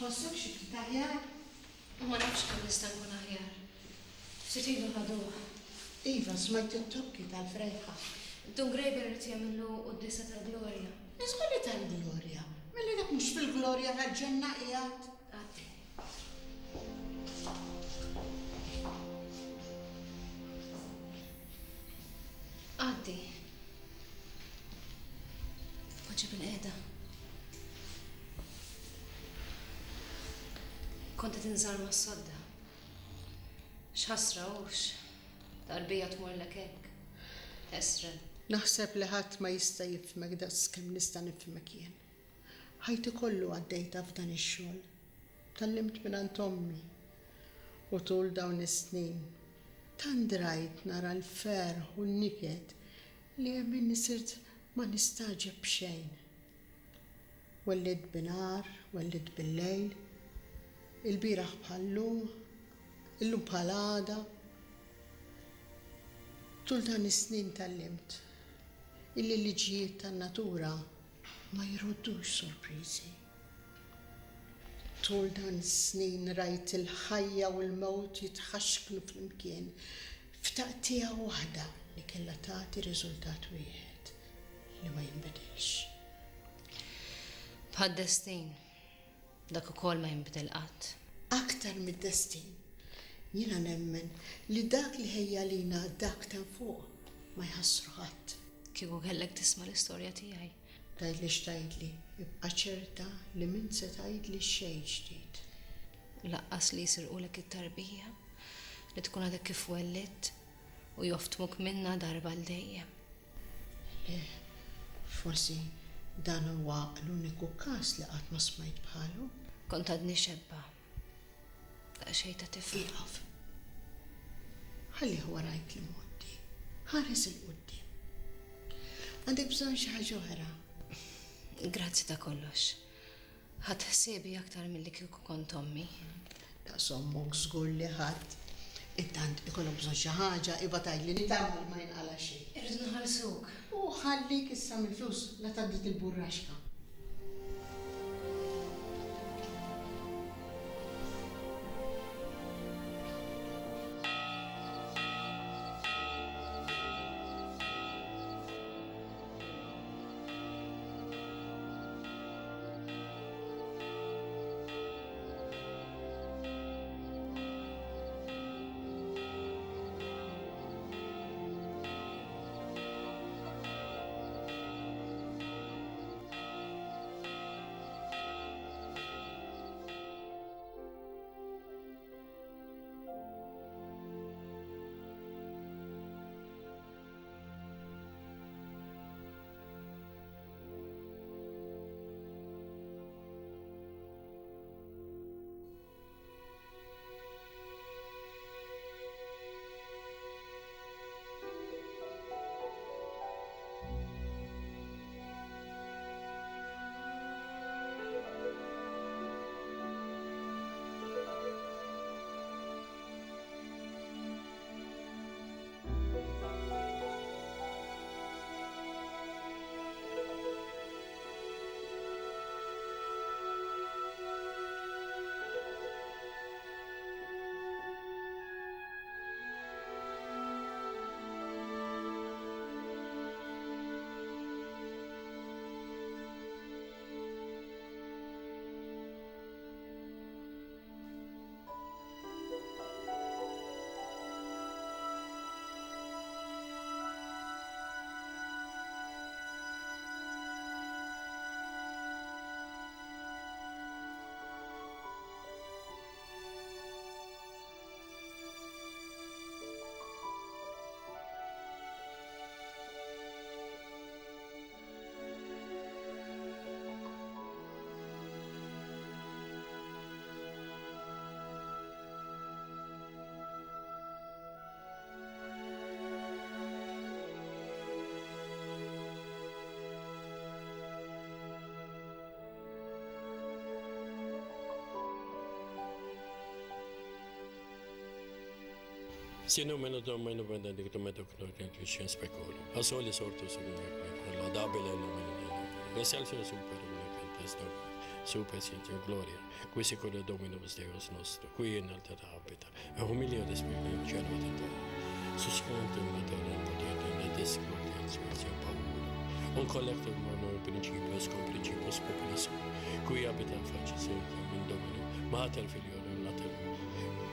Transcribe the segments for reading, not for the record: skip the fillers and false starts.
Tħossok xi ftit aħjar? Ma nafx kemm nista' nkun aħjar. Ftit ilu ħaduha. Iva, smajt it-tokki tal-frejħa. Dun Grejber irid jagħmlu qudiesa tal-Glorja. Iżgħoli tal-Glorja. Milli dak mhux fil-Glorja tal-ġenna qiegħed. Għaddi. Għaddi. Poġġi bil-qiegħda. Kont qed inżar mas-sodda. X'ħasra hux. Darbija tmurlek hekk. Esren. Naħseb li ħadd ma jista' jifhmek daqs kemm nista' nifhmek jien. Ħajti kollu għaddejta f'dan ix-xogħol. Tallimt mingħand ommi. U tul dawn is-snin tant rajt nara l-ferħ u n-niked li hemm inni sirt ma nistaġeb xejn. Wellid binar, wellid bil-lejl, il-bieraħ bħallum, illum bħal għada. Tul dan is-snin tallimt illi l-liġijiet tan-natura ma jruddux sorpriżi. Tul dan is-snin rajt il-ħajja u l-mewt jitħaxklu flimkien f'taqtija waħda li kellha tagħti riżultat wieħed li ma jinbidilx. Bħad-destin, dak ukoll ma jinbidel qatt. Aktar mid-destin, jiena nemmen li dak li ħejja lina dak ta' fuq ma jħassru ħadd. Kieku kellek tisma' l-istorja tiegħi. Tgħidli x'tgħidli, ibqa' ċerta li min se tgħidli xejn ġdid. Laqqas li jsirqulek it-tarbija li tkun għadek kif wellidt u joftmuk minna darba l-dejjem. Le, forsi dan huwa l-uniku każ li qatt ma smajt bħalu. Kont għadni xebba. Daqsxejn ta' tifhem. Iqaf. Ħallih warajk li modi. Ħares il-qudiem. Għandek bżonn xi ħaġa oħra. Grazzi ta' kollox. Ħadd ħsiebi aktar milli kieku kont ommi. Daqs ommok żgur li ħadd. Intant ikollok bżonn xi ħaġa iba tgħidli li tagħmel ma jinqala xejn. Irrid nħallsuk. U ħallik issa mill-flus la tgħaddit il-burraxka. Sinu menu domajnu benda dik to medok no kentli xen spekulu. Asoli sortu su għu. La dabile no menu. Resel fino super kentes do. su pazienza, gloria, qui sicuro Dominus Deus nostro, qui in alta abita, e umilia respira in cielo tentato, suscitante in terra in potente, in discordia, in spezia paura, un collector mano principios con principios populis, qui abita faccia secchia, in Domino, Mater Filiolo in Later,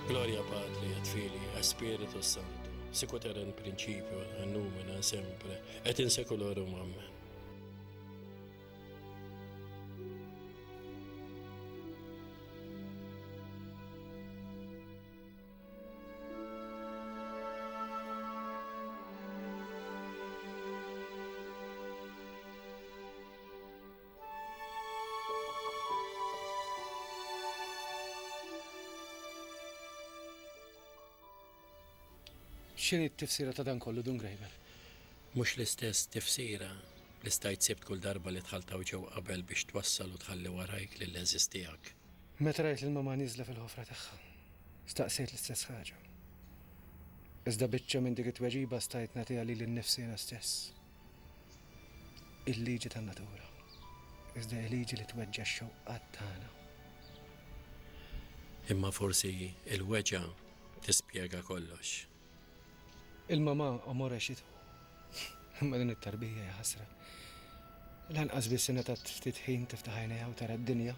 gloria Patri et Filii et Spiritus Sancto, sicut era in principio, et numina sempre, et in saeculorum. Amen. X'inhi t-tifsira ta' dan kollu Dun Grejber? Mux l-istess tifsira li stajt sibt kull darba li tħaltaw ġew qabel biex twassal u tħalli warajk li l-eżistijak. Meta rajt il-mama niżla fil-ħofra tagħha, staqsejt l-istess ħaġa. Iżda biċċa minn dik it-tweġiba stajt nagħtiha lili nnifsina stess. Il-liġi tan-natura. Iżda il-liġi li tweġġa x-xewqat tagħna. Imma forsi il-weġa tispjega kollox. Il-mama amore xitu. Imma din it-tarbija hija ħasra. Lanqas biss ta' ftit ħin tiftaħ għajnejha u tara d-dinja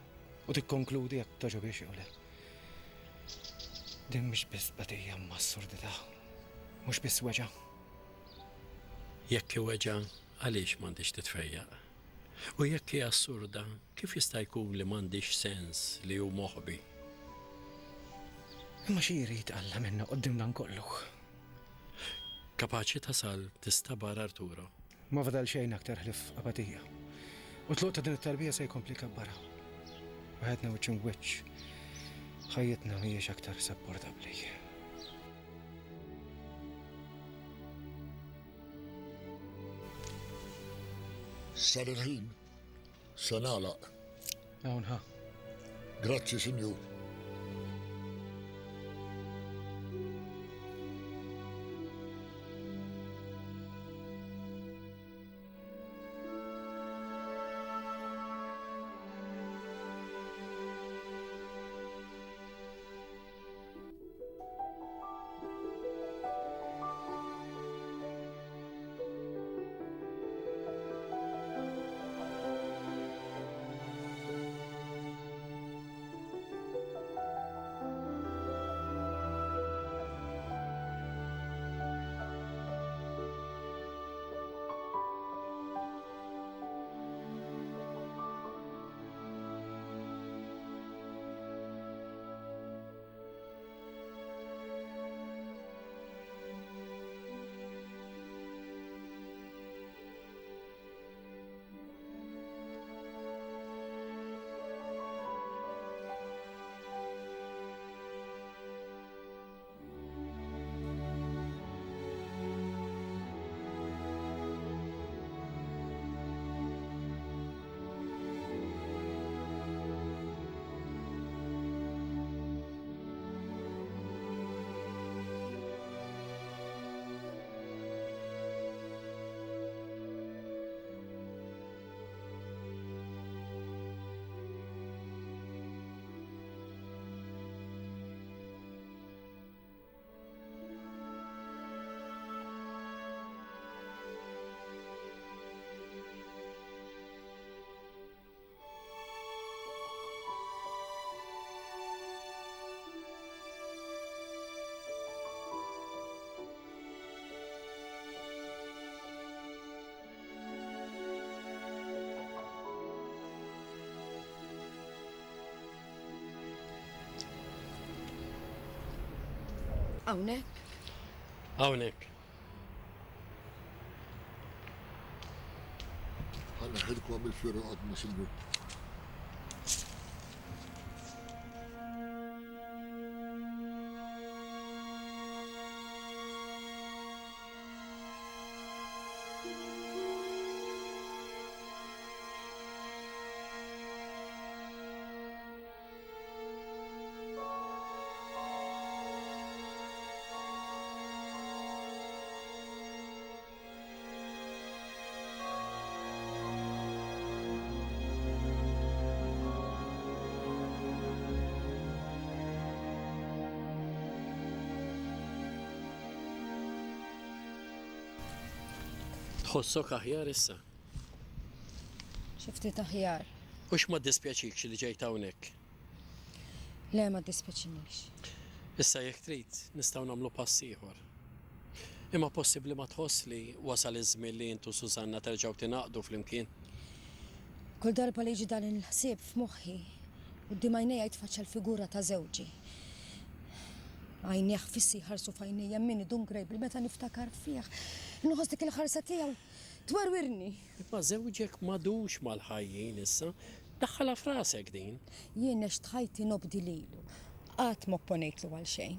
u tikkonkludi jekk toġob jew le. Din mhix biss batija ma' s-sordità. Mhux biss weġa. Jekk weġa għaliex m'għandix titfejjaq. U jekk hija assurda, kif jista' jkun li m'għandix sens li hu moħbi? Imma xi jrid Alla minna qoddim dan kollu. Kapaċi tasal tista' bar Arturo. Ma fadal xejn aktar ħlif apatija. U tluq ta' din it-tarbija se jkompli kabbara. Waħedna wiċċ wiċċ. Ħajjitna mhijiex aktar supportabbli. Sar il-ħin, se nagħlaq. Hawn ha. Grazzi, Sinjur. Hawnhekk? Hawnhekk. Ħanna ħilkom il-firu għadna, Sinjur. Tħossok aħjar issa. Xifti taħjar. U x'ma dispjaċikx li ġejt hawnhekk. Le ma dispeċinix. Issa jekk trid nistgħu nagħmlu pass ieħor. Imma possibbli ma tħoss li wasal iż-żmien li intu Susanna terġgħu tingħaqdu flimkien. Kull darba li jiġi dan il-ħsieb f'moħħi, quddiem għajnejja jitfaċċa l-figura ta' żewġi. Għajnejh fissi ħarsu f'għajnejja minni dun grejbli meta niftakar fih. Inħoss dik il-ħarsa tiegħu twerwirni. Imma żewġek m'għadux mal-ħajjin issa, daħħalha f'rasek din. Jien next ħajti nobdi lilu. Qatt ma opponejtlu għal xejn.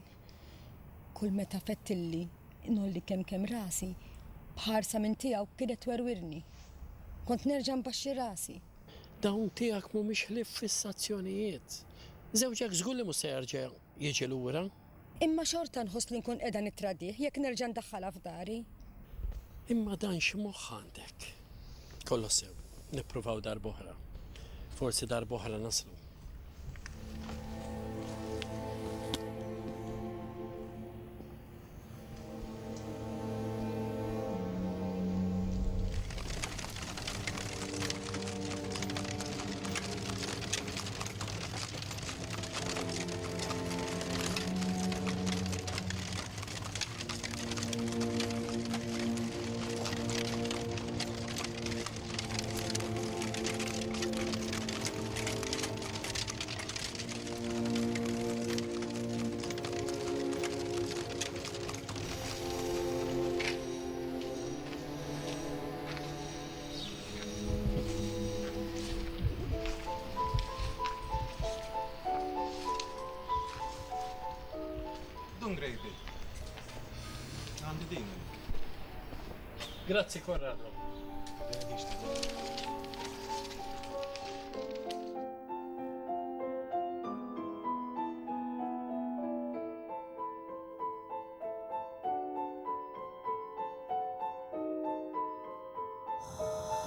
Kull meta fettilli inolli kemm rasi, bħarsa minn tiegħu kienet twerwirni. Kont nerġa' mbaxxi rasi. Dawn tiegħek mhumiex ħlief fissazzjonijiet. Żewġek żgur li mhux se jerġa' jiġi lura. Imma xorta nħoss li nkun qiegħda nittradih jekk nerġa' ndaħħalha f'dari. Imma dan xi moħħ għandek. Kollu sew, nippruvaw darb'oħra. Forsi darb'oħra naslu. Dun grejbi. Għandi din. Grazzi Corrado.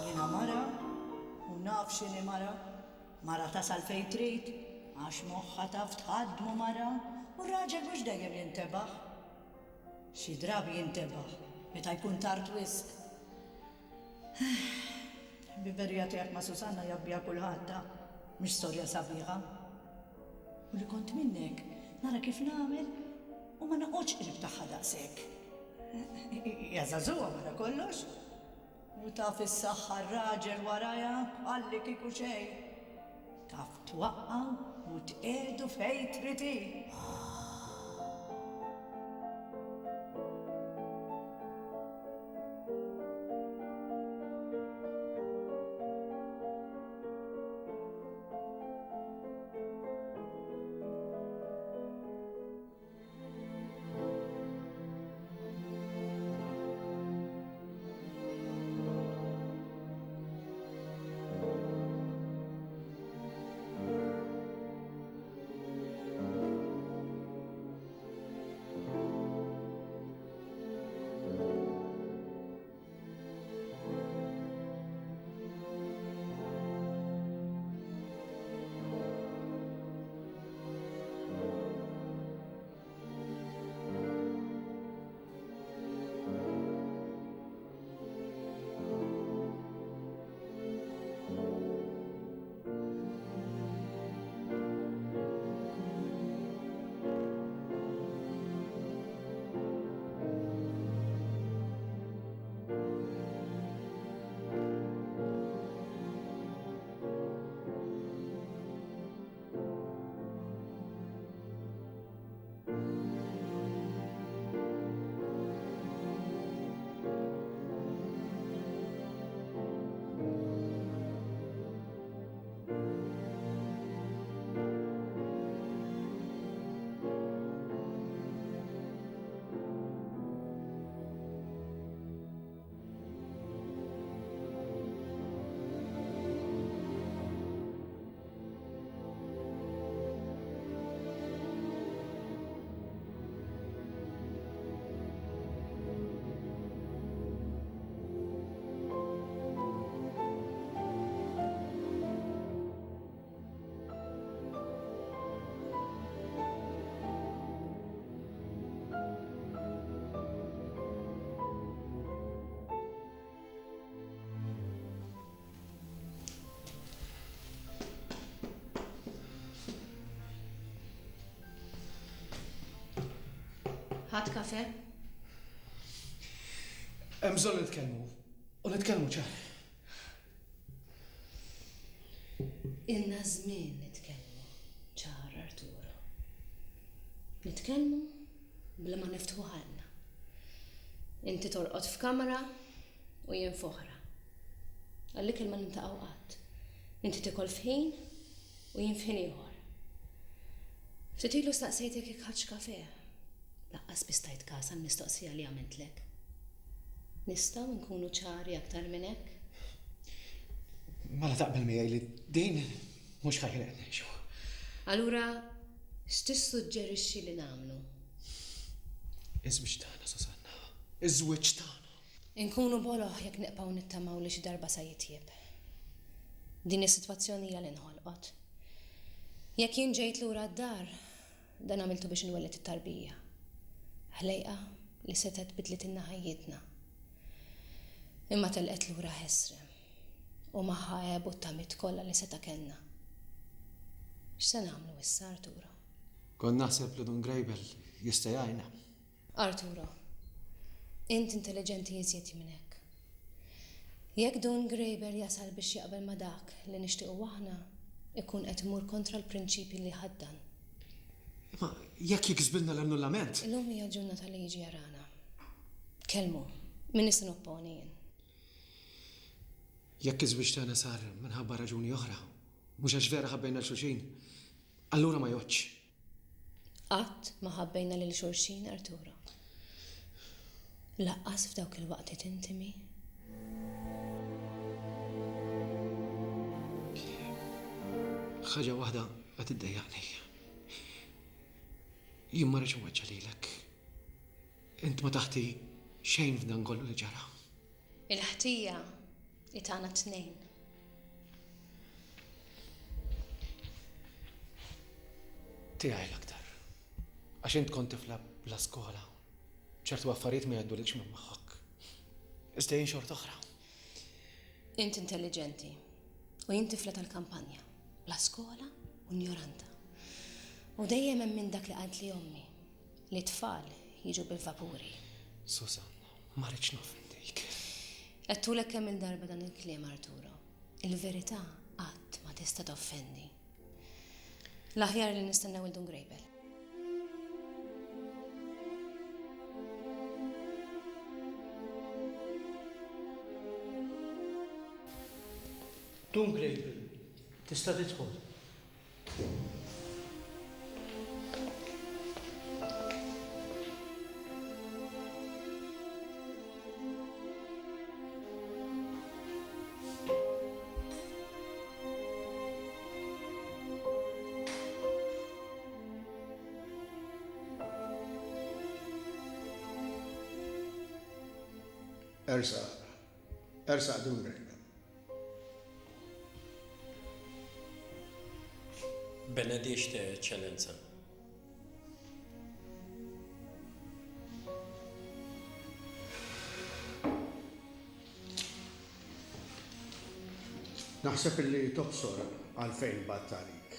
Jiena mara, u naf x'inhi mara, mara tasal fejn trid, għax moħħa taf tħaddmu mara, u r-raġel mhux dejjem jintebaħ. Xi drabi jintebaħ, meta jkun tard wisq. Biberija tiegħek ma' Susanna jabbija kulħadda, mhix storja sabiħa. U li kont minnek, nara kif nagħmel u ma naqgħodx qrib tagħha daqshekk. Jażagħżuha wara kollox. U taf is-saħħa r-raġel waraja għalli kieku xejn. Taf twaqqaw u tqiegħdu fejn trid. Ħadd kafe? Hemm bżonn nitkellmu. U nitkellmu ċar. Ilna żmien nitkellmu ċar Arturo. Nitkellmu bla ma niftħu ħalna. Inti torqod f'kamra u jien f'oħra. Għallik il-ma nintaqgħu qatt. Inti tikol f'ħin u jien f'ħin ieħor. Ftit ilu staqsejtek jekk ħadx kafe. Laqqas bistajt każ għall-mistoqsija li għamiltlek. Nistgħu nkunu ċari aktar minn hekk? Mela taqbel miegħi li din mhux ħajħleqni xu. Allura x'tissuġġerixxi li nagħmlu? Iż-żwieġ tagħna Susanna. Iż-żwieġ tagħna. Inkunu boloħ jekk neqgħu nittamaw li xi darba sa jitjieb. Din is-sitwazzjoni hija li nħolqot. Jekk jien ġejt lura d-dar, dan għamiltu biex inwellet it-tarbija. Ħlejqa li setet bidlet ħajjitna. Imma telqet lura ħesrem u maħħa ebu t-tamit kollha li seta kellna. X'se nagħmlu issa, Arturo? Kon naħseb li Dun Grejbel jista' jgħinna. Arturo, int intelligenti jiżjed minn hekk. Jekk Dun Grejbel jasal biex jaqbel ma dak li nixtiequ aħna, ikun qed imur kontra l-prinċipji li ħaddan. Ma jekk jiksbilna l-annullament. Illum hija ġurnata li jiġi jarana. Kelmu, min nista' nopponi jien. Jekk iż-żwieġ tagħna sar minħabba raġuni oħra, mhux għax vera ħabbejna l-xulxin, allura ma jgħodx. Qatt ma ħabbejna lil xulxin, Arturo. Laqqas f'dawk il-waqtiet intimi. Ħaġa waħda qed iddejjaqni. Jien ma rridx nweġġa' lilek. Int ma taħti xejn f'dan kollu li ġara. Il-ħtija li tagħna t-tnejn. Tiegħi l-aktar. Għax int kont tifla bla skola. ċertu affarijiet ma jgħaddulekx minn moħħok. Iżda jien xorta oħra. Int intelligenti u jien tifla tal-kampanja. Bla skola u ignoranta. U dejjem hemm minn dak li qalt li ommi li tfal jiġu bil-vapuri. Susanna, ma rridx nofendik. Għettulek kemm il-darba dan il-kliem, Arturo. Il-verità qatt ma tista' toffendi. L-aħjar li nistennew il-Dun Grejbel. Dun Grejbel, tista' tidħol. Ersaq Dun Grejbel. Benedicite, Eccellenza. Naħseb illi tobsor għalfejn battalik.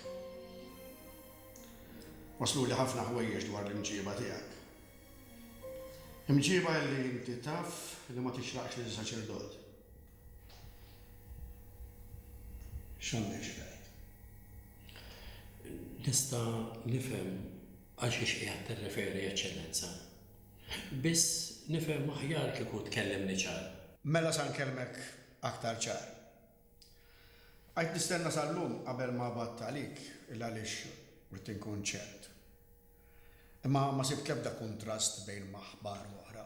Waslu li ħafna ħwejjeġ dwar l-imġiba tiegħek. Imġiba li inti taf li ma tixraqx li saċerdot. X'għandek xi tgħid? Nista' nifhem għal xi qiegħed tirreferi, Eċċellenza. Biss nifhem aħjar kieku tkellimni ċar. Mela sa nkellmek aktar ċar. Għajt nistenna sal-lum qabel ma battalik il-għalix rrid inkun ċert. Imma ma sibt l-ebda kontrast bejn maħbar oħra.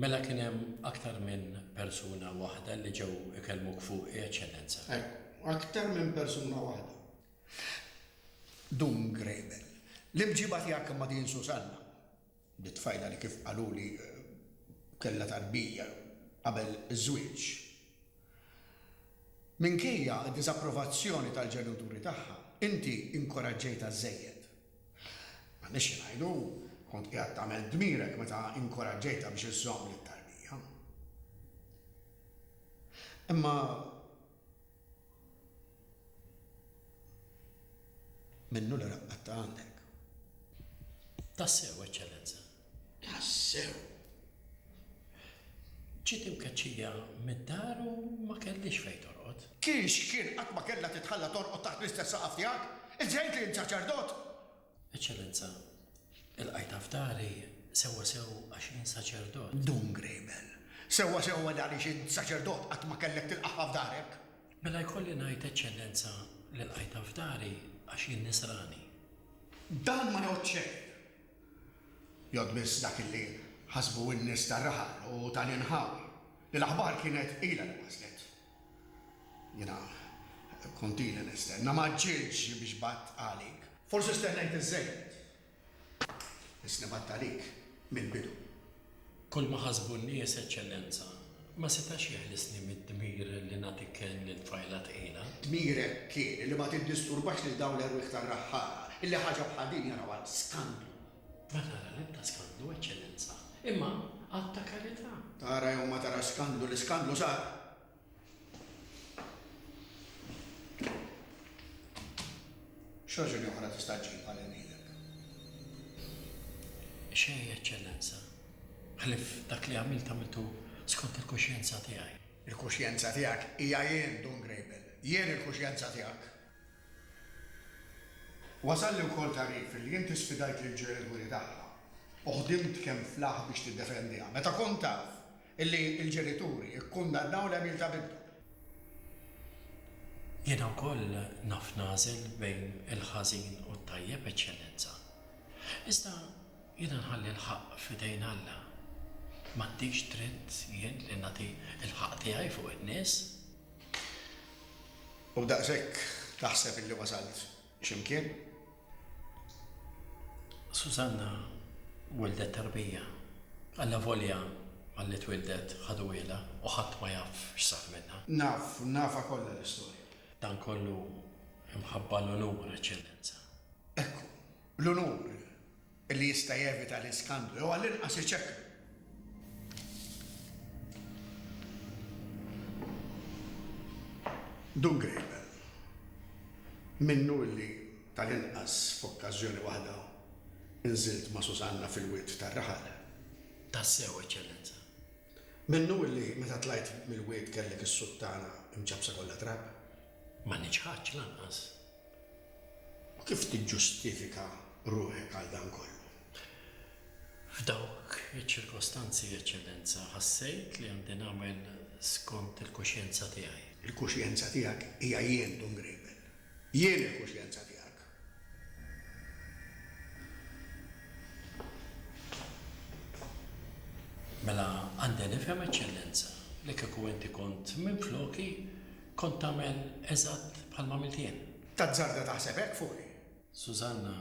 Mela kien hemm aktar minn persuna waħda li ġew ikellmuk fuq, Eċċellenza. Aktar minn persuna waħda. Dun Grejbel. L-imġiba tiegħek ma' din Susanna. Bitfajda li kif qaluli kellha tarbija qabel iż-żwieġ. Minkejja d-disapprovazzjoni tal-ġenituri tagħha, inti inkoraġġejta żejjed. M'għandniex ngħidu kont qiegħed tagħmel dmirek meta inkoraġġejta biex iżżomm lit-tarbija. Imma minnu li raqqatta għandek. Tassew, Eċċellenza. Tassew. ġiet imkaċċija mid-dar u ma kellix fejn torqod. Kienx kien qatt ma kellha titħalla torqod taħt l-istess saqaf tiegħek? Il-ġejt li saċerdot? Eċċellenza, il-qajta f'dari sewa sew għax jien saċerdot. Dun Grejbel. Sewa għaliex int saċerdot qatt ma kellek tilqaħħa f'darek. Mela jkolli ngħid eċċellenza li l-qajta f'dari għax jien nisrani. Dan ma jgħod xejn. Jgħod biss dak illi ħasbu n-nies tar-raħal u tal-inħawi li l-aħbar kienet ilha li waslet. Jiena kont ili nistenna ma ġilx biex batt għalik. Forsi stennejt iż-żejjed. Isni batt għalik mill-bidu. Kull ma ħasbu n-nies eċċellenza, ma setax jeħlisni mid-dmir li nagħti kien lil-fajla tqila. Dmirek kien li ma tiddisturbax lil dawn l-erwieħ tar-raħħala illi ħaġa bħal din jaraw għal skandlu. Ma nara l-ibda skandlu eċċellenza, imma għatta karità. Tara jew ma tara skandlu, l-iskandlu sar. X'raġuni oħra tista' ġġib għal ngħidlek? Xej eċċellenza, ħlif dak li għamiltu skont il-kuxjenza tiegħi. Il-kuxjenza tiegħek hija jien Dun Grejbel, jien il-kuxjenza tiegħek. Wasalli wkoll tarif li inti sfidajt lil ġenituri tagħha u ħdimt kemm flaħ biex tiddefendiha. Meta kont taf illi l-ġenituri kkundannaw l-għamil ta' bintu. Jiena wkoll naf nażel bejn il-ħażin u t-tajjeb eċċellenza. Iżda jiena nħalli l-ħaq f'idejn Alla. M'għandix dritt jien li nagħti l-ħaq tiegħi fuq in-nies. U b'daqshekk taħseb illi wasalt x'imkien? Susanna wildet tarbija. Alla volja għalli twildet ħadu ilha u ħadd ma jaf x'saf minnha. Nafa kollha l-istorja. Dan kollu imħabba l-onur eċċellenza. Ekku, l-onur li jista' jevita l-iskandlu jew għall-inqas iċekkru. Dun Grejbel, minnu li tal-inqas f'okkażjoni waħda inżilt ma' Susanna fil-wied tar-raħal. Tassew eċċellenza. Minnu li meta tlajt mill-wied kellek is-suttana imċabsa kollha trab. Ma niċħaċ lanqas. U kif tiġġustifika ruħek għal dan kollu? F'dawk iċ-ċirkostanzi eċċellenza ħassejt li għandi nagħmel skont il-kuxjenza tiegħi. Il-kuxjenza tiegħek hija jien Dun Grejbel. Jien il-kuxjenza tiegħek. Mela għandi nifhem eċċellenza li kieku inti kont minn floki kont tagħmel eżatt bħalma għamilt jien. Tazzarda taħseb hekk fuqi. Susanna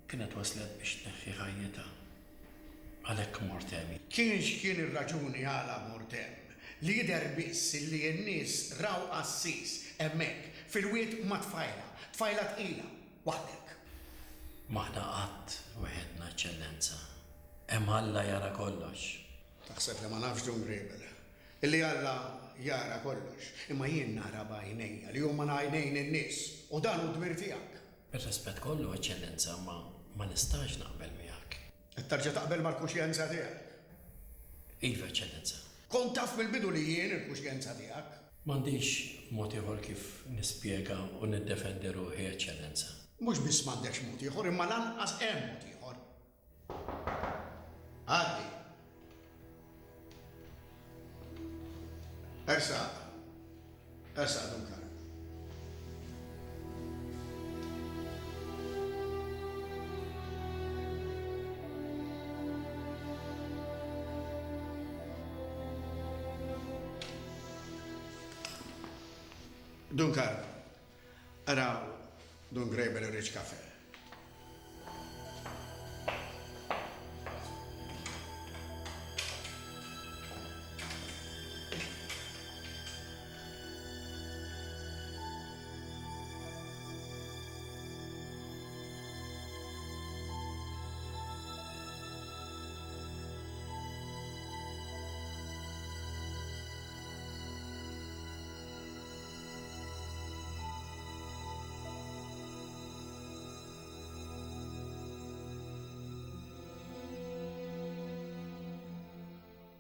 kienet waslet biex tneħħi ħajjita. Għalhekk mort hemm. Kienx kien ir-raġuni għala mort hemm li jidher biss li n-nies raw assis hemmhekk fil-wied ma' tfajla tqila waħdek. Maħna qatt weħedna eċċellenza. Hemm Alla jara kollox. Taħseb li ma nafx Dun Grejbel. Illi Alla jara kollox, imma jien nara b'għajnejja li huma għajnejn in-nies u dan hu dmir tiegħek. Bir-rispett kollu eċċellenza ma nistax naqbel miegħek. Qed tarġa' taqbel mal-kuxjenza tiegħek. Iva eċċellenza. Kont taf mill-bidu li jien il-kuxjenza tiegħek. M'għandix mod ieħor kif nispjega u niddefendi ruħi eċċellenza. Mhux biss m'għandekx mod ieħor, imma lanqas hemm mod ieħor. Għaddi. Ersa Duncan. Duncan, araw Dun Grejbel irriġ kafe.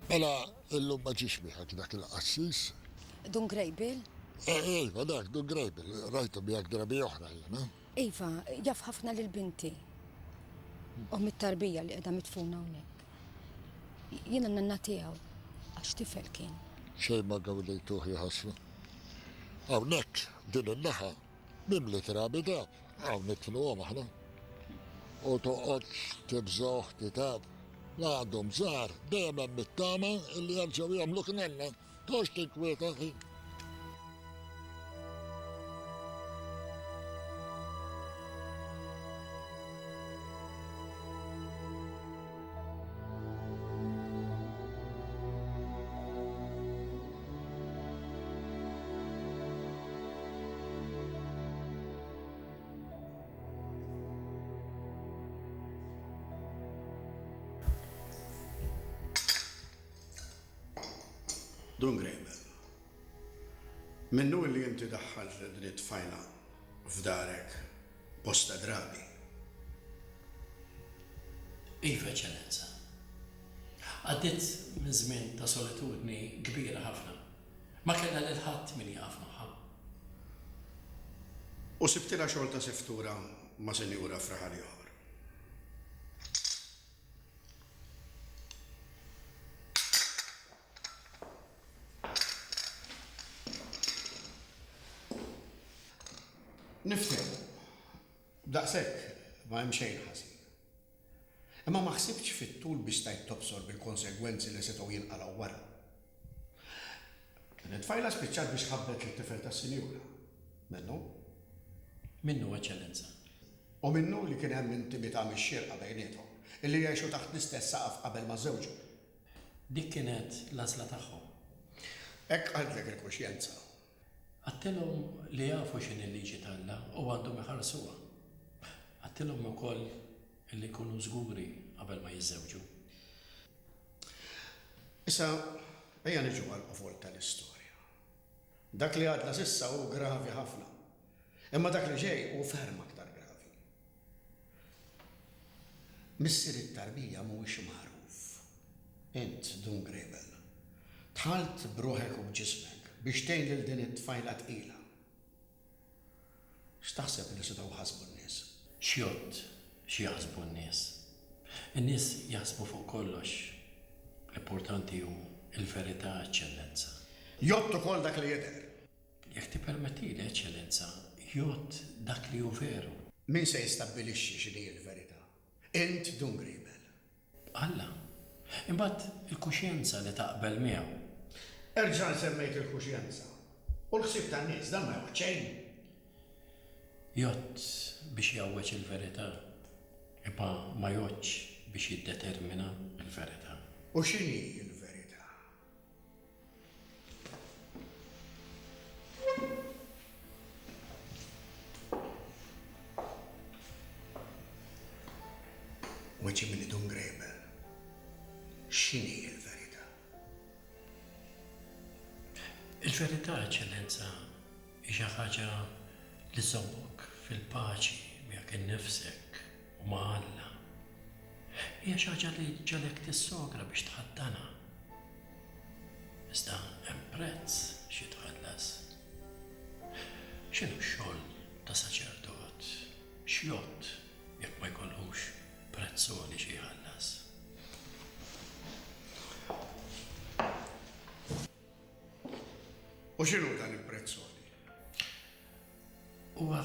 Mela, illum ma ġiex miħak dak il-qassis. Dun Grejbil? Iva, dak, du grejbil, rajtu bijak drabi oħra jena. Iva, jaf ħafna lil-binti. U mit-tarbija li qiegħda mitfuna hawnhekk. Jiena nanna tiegħu għax tifel kien. Xej ma għawlejtuħ jħaslu. Hawnhekk din il-naħa mimli trabi dab, hawn nitflu aħna. U toqgħodx tibżgħu titab. La għandhom żgħar dejjem hemm mit-tama illi jerġgħu jagħmlu knella. Tox tinkwieta ħin. Dun Grejbel. Minnu li inti daħħal din it-tfajla f'darek bosta drabi. Iva, Eccellenza. Għaddit minn żmien ta' solitudni kbira ħafna. Ma kellha lil ħadd min jaf magħha. U sibtila xogħol ta' seftura ma' senjura fraħal ieħor. Nifhem, daqshekk ma hemm xejn ħażin. Imma ma ħsibx fit-tul biex tajt tobsor bil-konsegwenzi li setgħu jinqalgħu wara. Kienet tfajla spiċċat biex ħabbet it-tifel tas-sinjura. Minnu? Minnu, Eccellenza. U minnu li kien hemm intimità mix-xierqa bejniethom, illi jgħixu taħt l-istess saqaf qabel ma żewġu. Dik kienet l-għażla tagħhom. Hekk għadlek il-kuxjenza. Għattilhom li jafu x'in il-liġi talla u għandhom iħarsuha. Għattilhom ukoll illi jkunu żguri qabel ma jiżżewġu. Issa, ejja niġu għal-qofol tal-istorja. Dak li għadna sissa hu gravi ħafna. Imma dak li ġej hu ferm aktar gravi. Missier it-tarbija mhuwiex magħruf. Int, Dun Grejbel, tħalt b'ruħek u b'ġismek biex tgħin lil din it-tfajla tqila. X'taħseb li setgħu ħasbu n-nies? Xjott xi jaħsbu n-nies. In-nies jaħsbu fuq kollox. L-importanti hu l-verità, Eccellenza. Jott ukoll dak li jidher. Jekk tippermettili, Eccellenza, jott dak li hu veru. Min se jistabbilixxi x'inhi l-verità? Int, Dun Grejbel. Alla, imbagħad il-kuxjenza li taqbel miegħu. Erġa' semmejt il-kuxjenza. U l-ħsieb tan-nies dan ma jgħid xejn. Jott biex jawweġ il-verità, imma ma jgħodx biex jiddetermina il-verità. U x'inhi l-verità? Weġi minn Dun Grejbel. X'inhi l-verità? Il-verità, Eccellenza, hija ħaġa li żommok fil-paċi miegħek innifsek u ma' Alla. Hija xi ħaġa li ġalek tissogra biex tħaddana. Iżda hemm prezz xi tħallas. X'inhu x-xogħol ta' saċerdot? X'jott jekk ma jkollhux prezz li xi jħallas. U x'inhu dan il-prezzoli? Huwa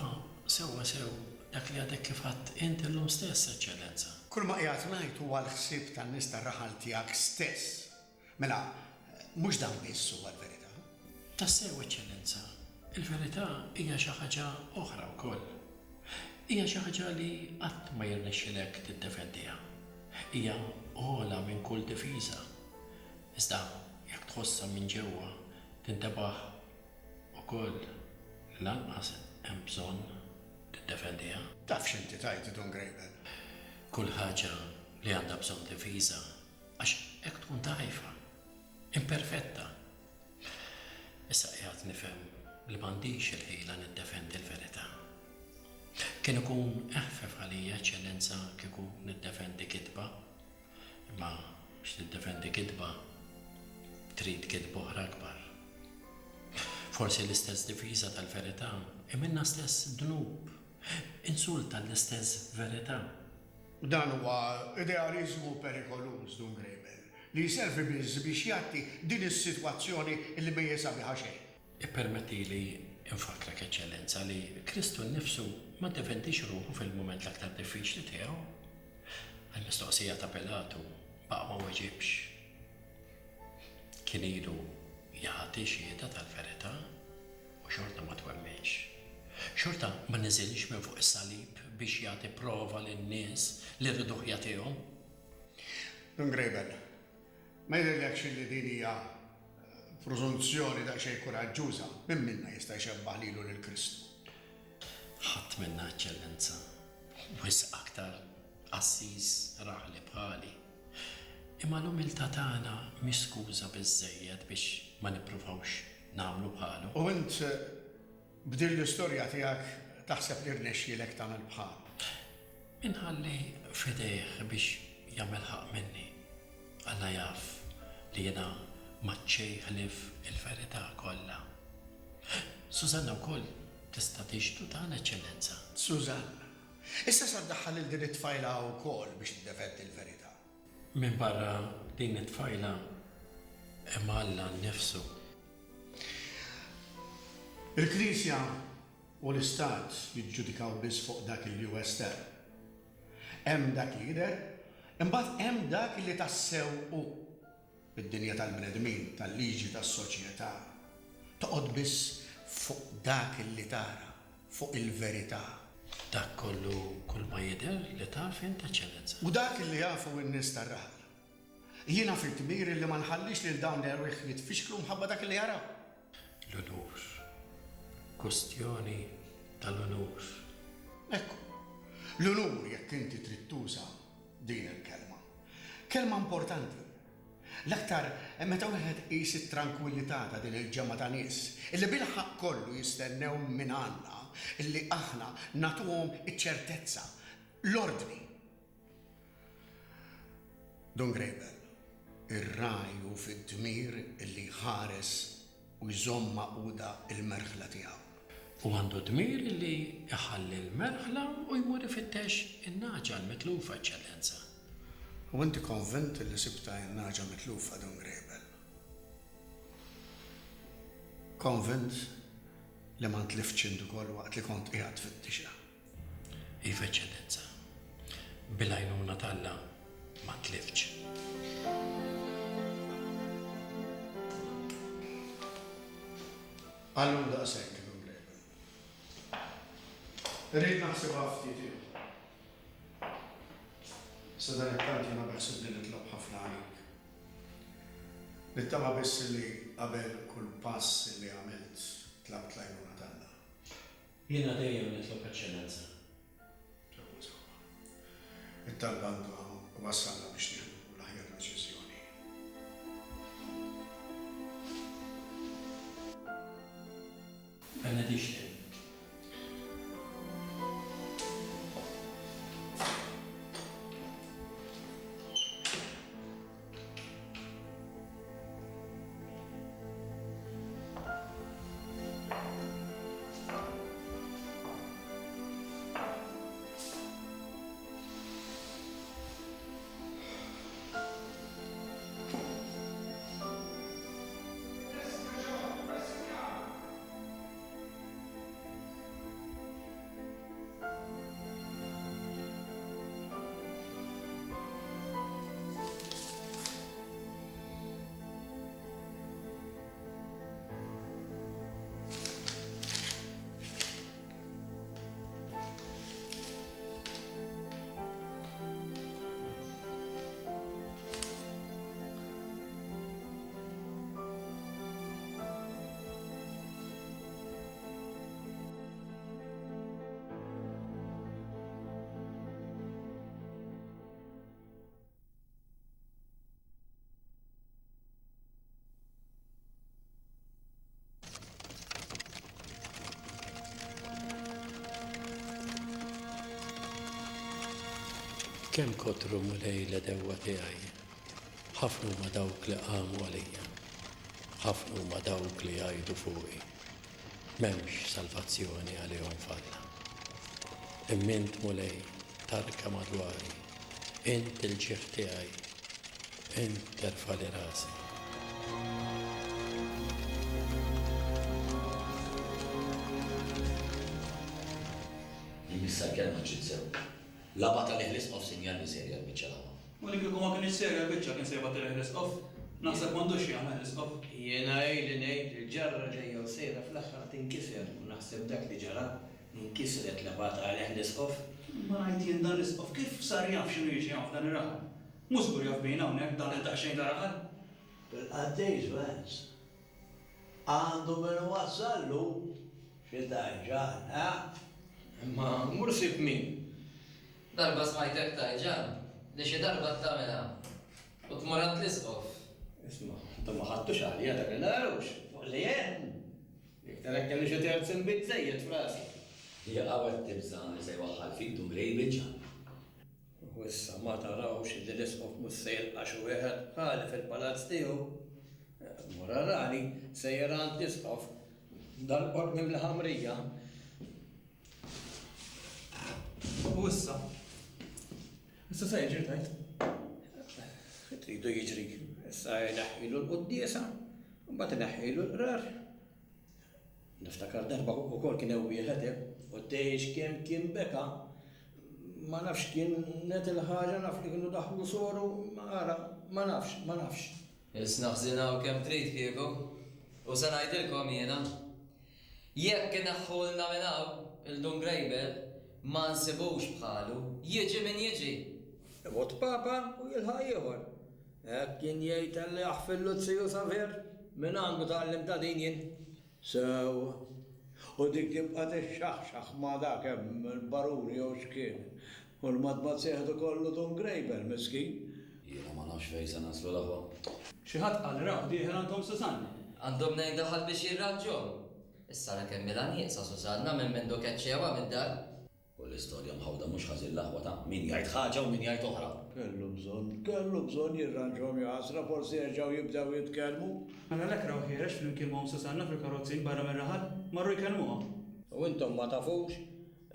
sewwa sew dak li għadek kif għadt inti llum stess, Eccellenza. Kull ma qiegħed ngħid huwa l-ħsieb tan-nies tar-raħal tiegħek stess. Mela, mhux dan biss huwa l-verità. Tassew, Eccellenza, il-verità hija xi ħaġa oħra wkoll. Hija xi ħaġa li qatt ma jirnexxilek tiddefendiha. Hija ogħla minn kull difiża. Iżda jekk tħossha minn ġewwa tintebaħ ukoll lanqas hemm bżonn tiddefendiha. Taf x'inti tajt, Dun Grejbel. Kull ħaġa li għandha bżonn difiża għax hekk tkun dgħajfa, imperfetta. Issa qiegħed nifhem li m'għandix il-ħila niddefendi l-verità. Kien ikun eħfef għalija, Eccellenza, kieku niddefendi kitba, imma biex tiddefendi kitba trid kidb oħra akbar. Forsi l-istess difiża tal-verità iminna stess dnub, insulta l-istess verità. Dan huwa idealizmu perikoluż Dun Grebel li jservi biex jagħti din is-sitwazzjoni li ma jesabiħa xejn. Ippermetti li infakrak eċċellenza li Kristu nnifsu ma defendix ruħu fil-mument l-aktar diffiċli tiegħu. Għal-mistoqsija ta' Pilatu baqa' ma weġibx. Kien ilu jagħti xhieda tal-verità u xorta ma twemminx. Xorta ma niżilx minn fuq is-salib biex jagħti prova lin-nies li rridu jagħtihom. Dun Grebel, ma jidhirlekx li din hija preżunzjoni daqsxejn kuraġġuża minn minna jista' jxebbaħ lilu lil Kristu. Ħadd minna eċċellenza, wisq aktar assis raħli bħali. Imma l-umiltà tagħna mhix skuża biżżejjed biex ma nippruvawx nagħmlu bħalu. U int b'din l-istorja tiegħek taħseb li rnexxielek tagħmel bħal. Inħalli fidejh biex jagħmel ħaq minni. Alla jaf li jiena maċċej ħlif il-verità kollha. Sużanna wkoll tista' tixtu tagħna eċċellenza. Sużanna, issa sa ddaħħal il din it-tfajla wkoll biex tiddefendi l-verità. Min barra din it-tfajla imma Alla nnifsu. Il-Knisja u l-Istat jiġġudikaw biss fuq dak li hu estern. Hemm dak li jidher, imbagħad hemm dak li tassew hu id-dinja tal-bnedmin, tal-liġi tas-soċjetà. Toqgħod biss fuq dak li tara, fuq il-verità. Dak kollu kull ma jidher li taf int eċċellenza. U dak li jafu n-nies tar-raħal. Jiena fit-tmir li ma nħallix lil dawn l-erwieħ jitfixklu mħabba dak li jaraw. L-unur. Kwestjoni tal-unur. Ekku, l-unur jekk inti trid tuża din il-kelma. Kelma importanti. L-aktar meta wieħed qis it-tranquillità ta' din il-ġemma ta' nies illi bil-ħaq kollu jistennew minn għandna illi aħna nagħtuhom iċ-ċertezza, l-ordni. Dun Grebel, ir-raju fid-dmir illi ħares u jżomm maquda il-merħla tiegħu. U għandu dmir li iħalli l-merħla u jmur ifittex in-naġa l-mitlufa eċċellenza. U inti konvent li sibta in-naġa mitlufa Dun Grebel. Konvent li ma ntlifx intu kol waqt li kont qiegħed fit-tixra. Iva eċċellenza, bil-għajnuna talla ma ntlifx. Allura daqshekk Dun Grebel. Rrid naħsibha ftit ieħor. Sa dan it-tant jiena beħsib li nitlob ħafna għalik. Nittama biss li qabel kull pass li għamilt tlabt l-għajnuna tagħna. Jiena dejjem nitlob eċċellenza. It-talba għandu wassalna biex nieħdu l-aħjar deċiżjoni. Benediction. Kemm kotru mulej l-dewwa tiegħi, ħafna ma dawk li qamu għalija. ħafna huma dawk li jgħidu fuqi. M'hemmx salvazzjoni għalihom falla. Immint mulej tarka madwari, int il-ġieħ tiegħi, int terfa' li rasi. Missa kelma ġitsew. Laba tal-eħlis off sinjal li serja l-bicċa laba. U li kiku ma kienx serja l-bicċa kien sejba tal-eħles off. Naħseb m'għandux jagħmel eħles off. Jiena ili ngħid il-ġarra ġejja u sejra fl-aħħar tinkiser u naħseb dak li ġara inkisret labata għal-eħles off. Ma ngħid jien dan l-off kif sar jaf x'inhu jiġi jaf dan ir-raħal. Mhux żgur jaf bejn hawnhekk dan il-daqsxejn ta' raħal. Bil-qaddejż Vance. Għandu minn wassallu xi tajġan, ha? Ma mursib min? Darba smajtek tajġan, li xi darba tagħmilha u tmur tlisqof. Isma', intom ma ħadtux għalija dak il-narux, fuq li jen. Iktar hekk kelli xi terz inbiżejjed f'rasi. Hija qawwet tibżan li se jwaħħal fik dungrej biċċa. U issa ma tarawx li l-isqof mhux se jilqa' xi wieħed ħali fil-palazz tiegħu. Mura rani sejjer għand l-isqof dal-qort minn l-ħamrija. U issa se jiġri tajt. Tridu jiġri, issa jneħħilu l-quddiesa, mbagħad ineħħilu l-qrar. Niftakar darba wkoll kien hemm wieħed u tgħix kemm kien beka. Ma nafx kien net il-ħaġa naf li kienu daħlu soru ma nafx. Isnaħżinaw kemm trid kieku u se ngħidilkom jiena. Jekk ineħħulna minn hawn il-Dungrejbel ma nsibux bħalu, jiġi min jiġi. Vot papa u jilħaq ieħor. Hekk kien jgħid għalli aħfillu tziju safer minn għandu tgħallim ta' din jien. Sew, u dik tibqa' tixxaħxaħ ma' dak hemm il-baruri jew x'kien. U l-madbad seħħdu kollu Dungrejbel miskin. Jiena ma nafx fejn se naslu l-aħwa. Xi ħadd qal raw dieħel għandhom Susanna. Għandhom ngħid daħal biex jirranġhom. Issa ra kemm milan nieqsa Susanna minn mindu keċċewa mid-dar. U l-istorja mħawda mhux ħażin l-aħwa ta' min jgħid ħaġa u min jgħid oħra. Kellu bżonn jirranġhom jasra forsi jerġgħu jibdew jitkellmu. Mela lek raw ħierex flimkien ma' Susanna fil-karozzin barra mir-raħal, marru jkellmuha. U intom ma tafux,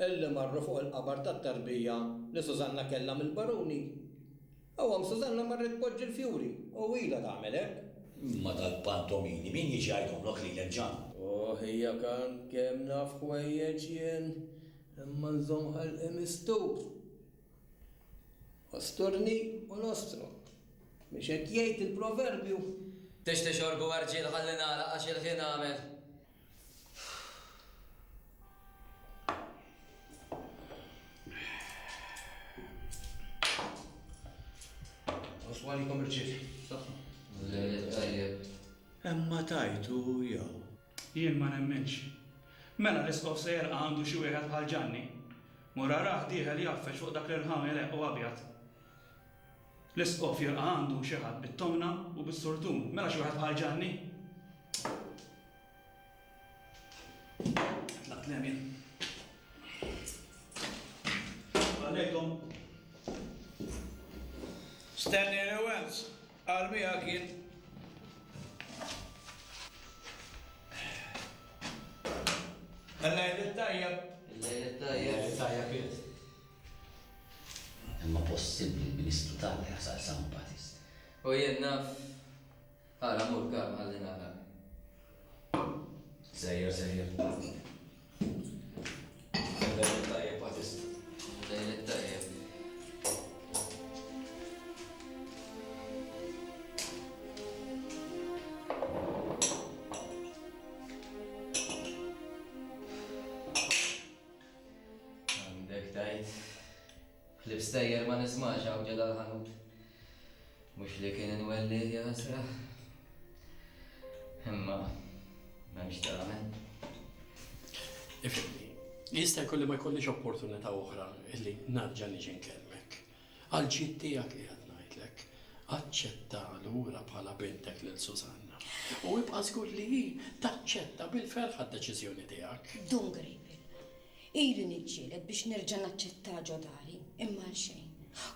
illi marru fuq il-qabar tat-tarbija li Susanna kellha mill-baruni. Awhom Susanna marret poġġi l-fjuri u ilha tagħmel hekk. Ma tal-pantomini min jiġi jgħidhomlok li l-ġan. Hija kan kemm naf ħwejjeġ jien. Imma nżomm ħalqi mistur. Osturni u nostru. Biex hekk jgħid il-proverbju. Tixti xorbu arġiel ħalli nagħlaq għax il-ħin għamel. Oswalikom irġiel. Lejlet tajjeb. Imma tajtu jew. Jien ma nemmenx. Mela l-isqof se jerqa' għandu xi wieħed bħal Ġanni. Mura raħ dieħel jaffex fuq dak l-irħam u abjad. L-isqof jerqa' għandu xi ħadd bit-tomna u bis-surtun. Mela xi wieħed bħal Ġanni. Tlaqt l-emien. Għalejkom. Stenni l-ewens, għal-mija kien. Għallajt il-tajjab. Lejlet tajjeb. Imma possibbli l-Ministru tagħna jasal San Battist. U jien naf ħara mur kam ħalli nagħlaq. Sejjer. Lejlet tajjeb Battist. Lejlet tajjeb. L-ibstejjer ma nismax hawn ġela l-ħanut. Mhux li kien inwelli jasra. Imma m'hemmx tagħmel. Ifhimni, jista' jkolli ma jkollix opportunità oħra illi narġa' niġi nkellmek. Għal-ġid tiegħek qiegħed ngħidlek, aċċetta lura bħala bintek lil Susanna. U ibqa' żgur li hi taċċetta bil-ferħ għad-deċiżjoni tiegħek. Dungrejbel, ili niġġieled biex nerġa' naċċetta ġodari, imma l-xejn.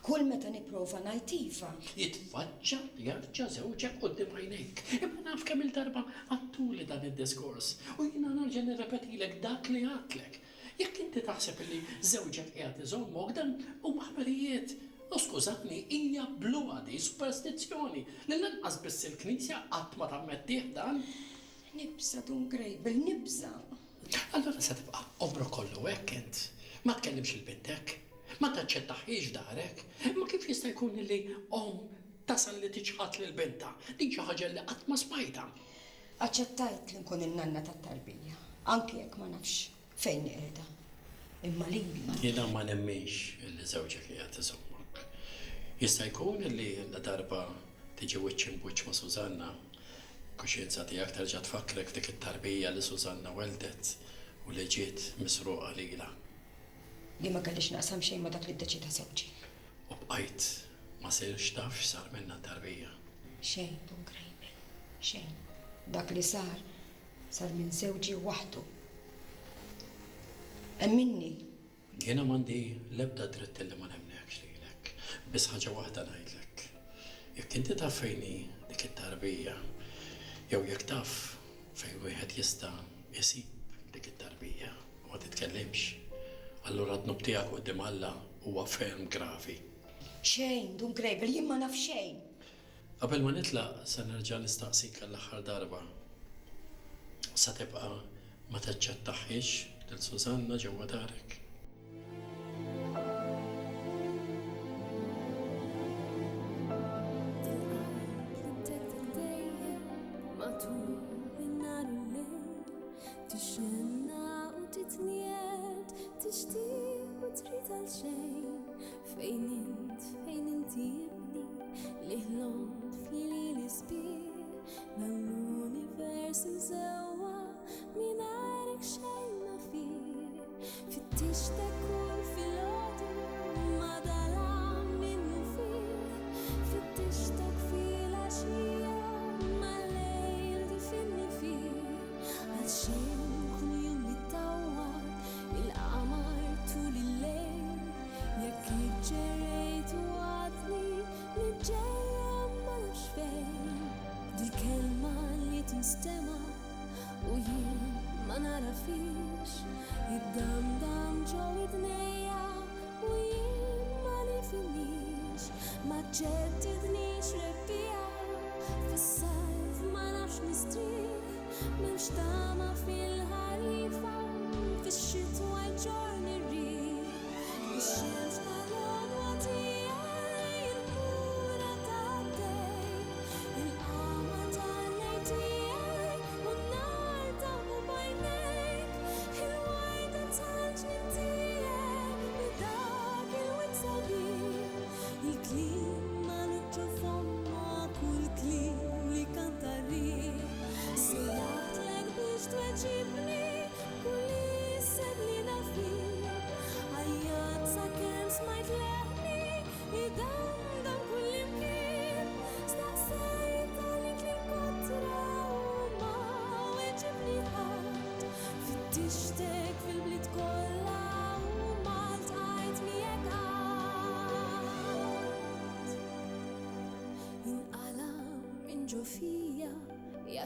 Kull meta nipprova ngħid iva. Jitfaċċa, jarġa żewġek qudiem għajnejk. Imma naf kemm il-darba għattuli dan id-diskors u jiena narġa' nirrepetilek dak li għatlek. Jekk inti taħseb li żewġek qiegħed iżommok dan huma ħbarijiet. Skużani, hija bluadi, superstizzjoni. Li lanqas biss il-Knisja qatt ma tammettih dan. Nibża Dun Grejbel, nibża. Allora se tibqa' ombro kollu hekk int. Ma tkellimx il-bintek, ma taċċettaħiex darek. Ma kif jista' jkun li tasal li tiċħat lil binta? Dik xi ħaġa li qatt ma smajta. Aċċettajt li nkun in-nanna tat-tarbija, anki jekk ma nafx fejn qiegħda. Imma lili. Jiena ma nemminx li żewġek qiegħed iżommok. Jista' jkun li l-darba tiġi wiċċ imbuċċ ma' Sużanna, kuxjenza tiegħek terġa' tfakkrek dik it-tarbija li Sużanna weldet u li ġiet misruqa lilha. Li ma kellix naqsam xejn ma dak li ddeċida żewġi. U bqajt ma sirx taf x'sar minnha t-tarbija. Xejn Dun Grejbel, xejn. Dak li sar minn żewġi waħdu. Minni. Jiena m'għandi l-ebda dritt li ma nemnekx lilek. Biss ħaġa waħda ngħidlek. Jekk inti taf fejni dik it-tarbija, jew jekk taf fejn wieħed jista' isib dik it-tarbija u ma titkellimx, allura d-nub tiegħek quddiem Alla huwa ferm gravi. Xejn, Dun Grejbel, jien ma naf xejn. Qabel ma nitlaq se nerġa' nistaqsik għall-aħħar darba. Sa tibqa' ma taċċettaħiex lil Sużanna ġewwa darek.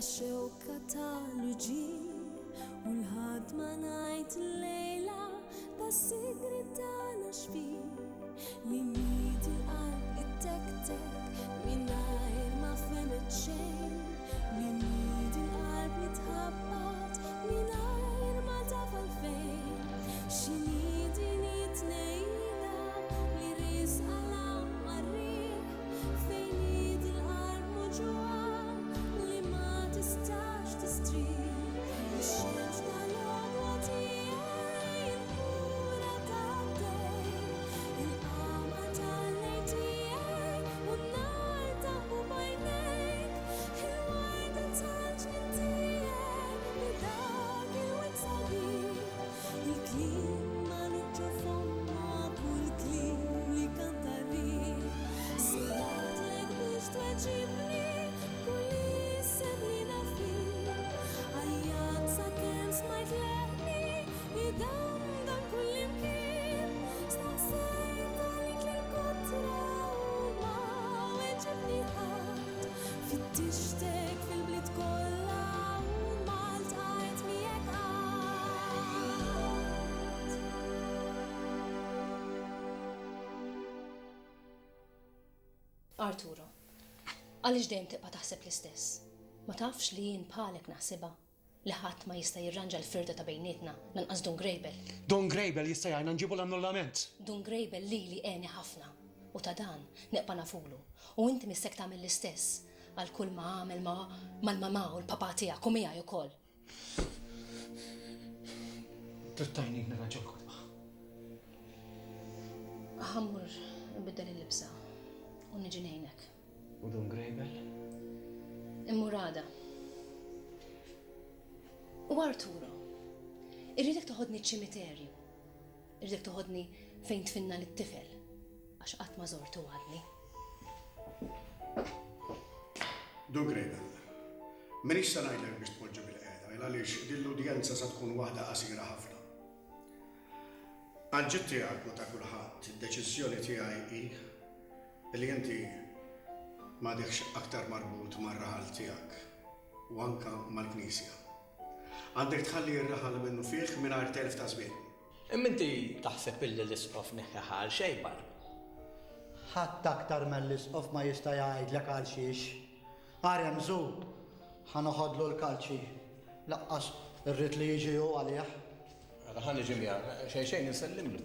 Xewka tal-ġin u l-ħad ma ngħid lejla tas-sigri tagħna xfin li nid il-qalb it-tek-tek mingħajr ma femet xejn li nid il-qalb nitħabbat mingħajr ma taf għalfejn x'nidi nitnejla li risqa l-ammarriħ fejn nid il-qalb muġuha. Touch me. Arturo, għaliex dejjem tibqa' taħseb l-istess? Ma tafx li jien bħalek naħsibha li ħadd ma jista' jirranġa l-firda ta' bejnietna lanqas Don Grable. Don Grable jista' jgħinna nġibu l-annullament. Don Grable li għeni ħafna u ta' dan neqpa' nafulu. U inti missek tagħmel l-istess għal kull ma għamel mal-mama u l-papa tiegħek u miegħi wkoll. Trittajni nirranġa l-kutba. Ħammur nbiddel il-libsa u niġi ngħinek. U Don Grable? Immurada. U Arturo, irridek toħodni ċ-ċimiterju. Irridek toħodni fejn tfinna l-tifel, għax qatt ma żortu għadni. Don Grable, minix sa ngħidlek biex tpoġġa bil-qiegħda, għaliex din l-udjenza sa tkun waħda qasira ħafna. Għal-ġid tiegħek u ta' kulħadd, id-deċiżjoni tiegħi hi li inti m'għadekx aktar marbut mar-raħal tiegħek u anke mal-Knisja. Għandek tħalli r-raħal minnu fih mingħajr telf ta' żmien. Imminti taħseb illi l-isqof neħħaħa għal xejn barba. ħadd aktar mill-isqof ma jista' jgħidlek għal xiex. Arja mżu, ħanoħodlu l-kalċi. Laqqas irrid li jiġi hu għalih. Ħan iġi miegħek xejn insellimlu.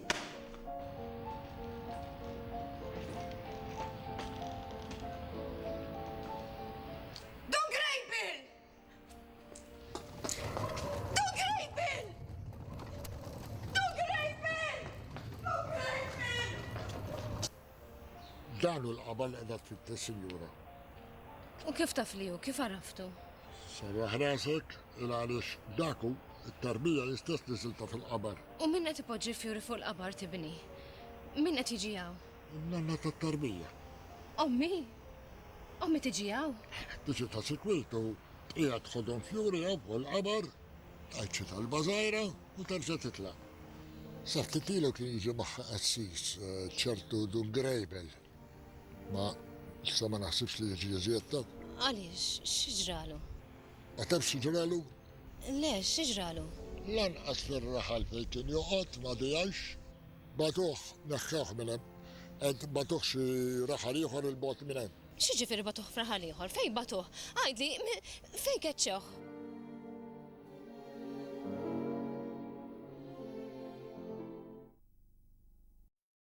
Dan hu l-qabal qiegħda fit-Sinjura. U kif taf li hu, kif araftu? Sarraħ rasek il-għaliex daku it-tarbija jistess nisilta fil-qabar. U min qed ipoġġi fjuri fuq l-qabar tibni? Min qed jiġi hawn? Nanna tat-tarbija. Ommi? Ommi tiġi hawn? Tiġi ta' sikwitu qiegħed tħodhom fjuri hawn fuq il-qabar, tajċi tal-bażajra u terġa' titla'. Saħtitilu kien jiġi magħha qassis ċertu Don Grable. Ma issa ma naħsibx li jiġi jeżietta. Għaliex, x'ġralu? Ma tafx x'ġralu? Le, x'ġralu? Lanqas fir-raħal fejn kien joqgħod ma dijax, batuh neħħew minn hemm. Ent batuh xi raħal ieħor il-bogħod minn hemm. X'jiġifieri batuh f'raħal ieħor? Fejn batuh? Għajdli, fejn keċċew?